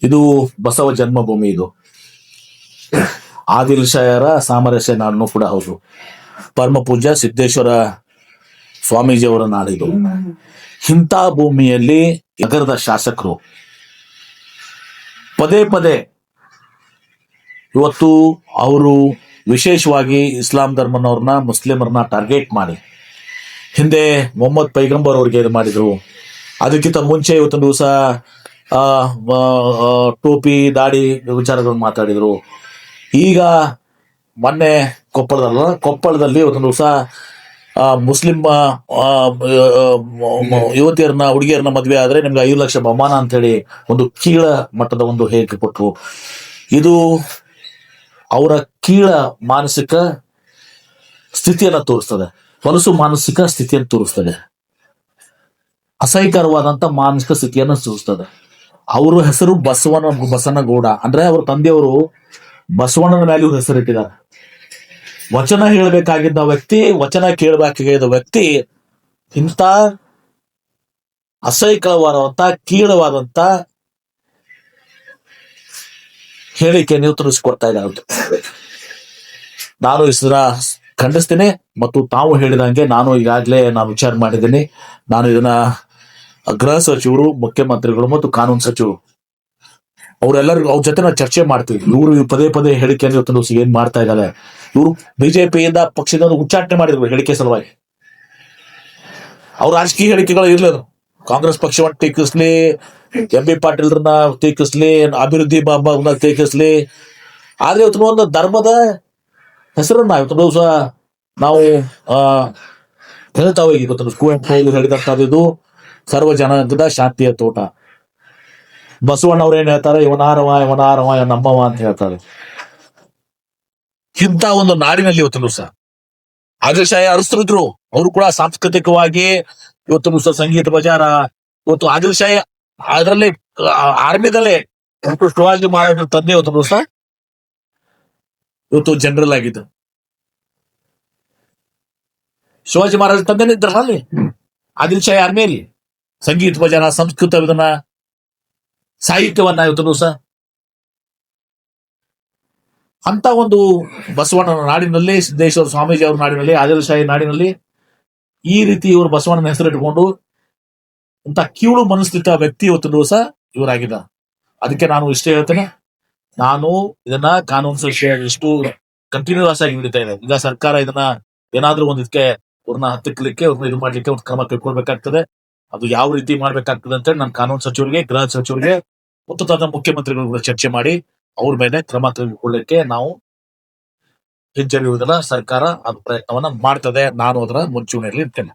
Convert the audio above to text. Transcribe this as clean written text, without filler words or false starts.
ಇದು ಬಸವ ಜನ್ಮಭೂಮಿ. ಇದು ಆದಿಲ್ ಶಾಯರ ಸಾಮರಸ್ಯ ನಾಡನ್ನು ಕೂಡ ಹೌದು. ಪರಮ ಪೂಜ್ಯ ಸಿದ್ದೇಶ್ವರ ಸ್ವಾಮೀಜಿಯವರ ನಾಡಿದು. ಇಂಥ ಭೂಮಿಯಲ್ಲಿ ನಗರದ ಶಾಸಕರು ಪದೇ ಪದೇ ಇವತ್ತು ಅವರು ವಿಶೇಷವಾಗಿ ಇಸ್ಲಾಂ ಧರ್ಮನವ್ರನ್ನ, ಮುಸ್ಲಿಮರನ್ನ ಟಾರ್ಗೆಟ್ ಮಾಡಿ, ಹಿಂದೆ ಮೊಹಮ್ಮದ್ ಪೈಗಂಬರ್ ಅವ್ರಿಗೆ ಇದು ಮಾಡಿದ್ರು. ಅದಕ್ಕಿಂತ ಮುಂಚೆ ಇವತ್ತೊಂದು ದಿವಸ ಟೋಪಿ ದಾಡಿ ವಿಚಾರಗಳನ್ನು ಮಾತಾಡಿದ್ರು. ಈಗ ಮೊನ್ನೆ ಕೊಪ್ಪಳದಲ್ಲಿ ಇವತ್ತೊಂದು ದಿವಸ ಮುಸ್ಲಿಂ ಯುವತಿಯರನ್ನ, ಹುಡುಗಿಯರನ್ನ ಮದುವೆ ಆದ್ರೆ ನಿಮ್ಗೆ 5 ಲಕ್ಷ ಬಹುಮಾನ ಅಂತ ಹೇಳಿ ಒಂದು ಕೀಳ ಮಟ್ಟದ ಒಂದು ಹೇಳಿಕೆ ಕೊಟ್ಟರು. ಇದು ಅವರ ಕೀಳ ಮಾನಸಿಕ ಸ್ಥಿತಿಯನ್ನ ತೋರಿಸ್ತದೆ, ಹೊಲಸು ಮಾನಸಿಕ ಸ್ಥಿತಿಯನ್ನು ತೋರಿಸ್ತದೆ, ಅಸಹ್ಯಕರವಾದಂತ ಮಾನಸಿಕ ಸ್ಥಿತಿಯನ್ನು ತೋರಿಸ್ತದೆ. ಅವರ ಹೆಸರು ಬಸನಗೌಡ ಅಂದ್ರೆ ಅವ್ರ ತಂದೆಯವರು ಬಸವಣ್ಣನ ಮೇಲೆ ಇವ್ರ ಹೆಸರಿಟ್ಟಿದ್ದಾರೆ. ವಚನ ಹೇಳಬೇಕಾಗಿದ್ದ ವ್ಯಕ್ತಿ, ವಚನ ಕೇಳಬೇಕಾಗಿದ್ದ ವ್ಯಕ್ತಿ ಇಂಥ ಅಸಹ್ಯಕರವಾದಂತ ಕೀಳವಾದಂತ ಹೇಳಿಕೆ ನೀವು ತಿಳಿಸ್ಕೊಡ್ತಾ ಇದ್ದಾರೆ. ನಾನು ಇದನ್ನ ಖಂಡಿಸ್ತೇನೆ. ಮತ್ತು ತಾವು ಹೇಳಿದಂಗೆ ನಾನು ಈಗಾಗಲೇ ವಿಚಾರ ಮಾಡಿದ್ದೀನಿ. ನಾನು ಇದನ್ನ ಗೃಹ ಸಚಿವರು, ಮುಖ್ಯಮಂತ್ರಿಗಳು ಮತ್ತು ಕಾನೂನು ಸಚಿವರು ಅವರೆಲ್ಲರಿಗೂ ಅವ್ರ ಜೊತೆ ನಾವು ಚರ್ಚೆ ಮಾಡ್ತೀವಿ. ಇವರು ಪದೇ ಪದೇ ಹೇಳಿಕೆಯನ್ನು ಇವತ್ತು ಏನ್ ಮಾಡ್ತಾ ಇದ್ದಾರೆ, ಇವರು ಬಿಜೆಪಿಯಿಂದ ಪಕ್ಷದಿಂದ ಉಚ್ಚಾಟನೆ ಮಾಡಿದ್ರು ಹೇಳಿಕೆ ಸಲುವಾಗಿ. ಅವ್ರ ರಾಜಕೀಯ ಹೇಳಿಕೆಗಳು ಇರ್ಲಿಲ್ಲ. ಕಾಂಗ್ರೆಸ್ ಪಕ್ಷವನ್ನು ಟೀಕಿಸ್ಲಿ, ಎಂ ಬಿ ಪಾಟೀಲ್ರನ್ನ ಟೀಕಿಸ್ಲಿ, ಅಭಿವೃದ್ಧಿ ಬಾಬಾ ಟೀಕಿಸ್ಲಿ, ಆದ್ರೆ ಇವತ್ತು ಒಂದು ಧರ್ಮದ ಹೆಸರನ್ನ ಇವತ್ತು ದಿವಸ ನಾವು ಹೇಳ್ತಾ ಹೋಗಿ ಇವತ್ತು ಕುವೆಂಪು ಹೇಳಿದಂತದ್ದು ಸರ್ವ ಜನಾಂಗದ ಶಾಂತಿಯ ತೋಟ. ಬಸವಣ್ಣ ಅವ್ರು ಏನ್ ಹೇಳ್ತಾರೆ, ಇವನಾರವ ನಮ್ಮವ ಅಂತ ಹೇಳ್ತಾರೆ. ಇಂಥ ಒಂದು ನಾಡಿನಲ್ಲಿ ಇವತ್ತು ದಿವಸ ಆದಿಲ್ಶಾಹಿ ಅರಸರಿದ್ರು. ಅವರು ಕೂಡ ಸಾಂಸ್ಕೃತಿಕವಾಗಿ ಇವತ್ತು ದಿವಸ ಸಂಗೀತ ಬಜಾರ, ಇವತ್ತು ಆದಿಲ್ಶಾಹಿ ಅದರಲ್ಲಿ ಆರ್ಮಿದಲ್ಲೇ ಶಿವಾಜಿ ಮಹಾರಾಜರ ತಂದೆ ಇವತ್ತು ದಿವಸ ಇವತ್ತು ಜನರಲ್ ಆಗಿದ್ದು. ಶಿವಾಜಿ ಮಹಾರಾಜ ತಂದೆನೇ ಇದ್ರಲ್ಲ ಅಲ್ಲಿ ಆದಿಲ್ಶಾಹಿ ಆರ್ಮಿಯಲ್ಲಿ. ಸಂಗೀತ ಭಜನ, ಸಂಸ್ಕೃತ ಇದನ್ನ, ಸಾಹಿತ್ಯವನ್ನ ಇವತ್ತು ದಿವಸ ಅಂತ ಒಂದು ಬಸವಣ್ಣನ ನಾಡಿನಲ್ಲಿ, ಸಿದ್ದೇಶ್ವರ ಸ್ವಾಮೀಜಿ ಅವ್ರ ನಾಡಿನಲ್ಲಿ, ಆದಿಲ್ಶಾಹಿ ನಾಡಿನಲ್ಲಿ ಈ ರೀತಿ ಇವರು ಬಸವಣ್ಣನ ಹೆಸರಿಟ್ಕೊಂಡು ಇಂಥ ಕೀಳು ಮನಸ್ಥಿತ ವ್ಯಕ್ತಿ ಇವತ್ತು ದಿವಸ ಇವರಾಗಿದ್ದಾರೆ. ಅದಕ್ಕೆ ನಾನು ಇಷ್ಟೇ ಹೇಳ್ತೇನೆ, ನಾನು ಇದನ್ನ ಕಾನೂನು ಸಚಿವ ಎಷ್ಟು ಕಂಟಿನ್ಯೂಸ್ ಆಗಿ ಹಿಡಿತಾ ಇದೆ. ಈಗ ಸರ್ಕಾರ ಇದನ್ನ ಏನಾದ್ರೂ ಒಂದು ಇದಕ್ಕೆ ಅವ್ರನ್ನ ಹತ್ತಿಕ್ಕಲಿಕ್ಕೆ, ಅವ್ರನ್ನ ಇದು ಮಾಡ್ಲಿಕ್ಕೆ ಒಂದು ಕ್ರಮ ಕೈಗೊಳ್ಬೇಕಾಗ್ತದೆ. ಅದು ಯಾವ ರೀತಿ ಮಾಡ್ಬೇಕಾಗ್ತದೆ ಅಂತ ಹೇಳಿ ನಾನು ಕಾನೂನು ಸಚಿವರಿಗೆ, ಗೃಹ ಸಚಿವರಿಗೆ ಮತ್ತು ತನ್ನ ಮುಖ್ಯಮಂತ್ರಿಗಳು ಚರ್ಚೆ ಮಾಡಿ ಅವ್ರ ಮೇಲೆ ಕ್ರಮ ತೆಗೆದುಕೊಳ್ಳಲಿಕ್ಕೆ ನಾವು ಹಿಂಜರಿಯುವುದನ್ನ ಸರ್ಕಾರ ಅದು ಪ್ರಯತ್ನವನ್ನ ಮಾಡ್ತದೆ. ನಾನು ಅದರ ಮುಂಚೂಣಿಯಲ್ಲಿ ಇರ್ತೇನೆ.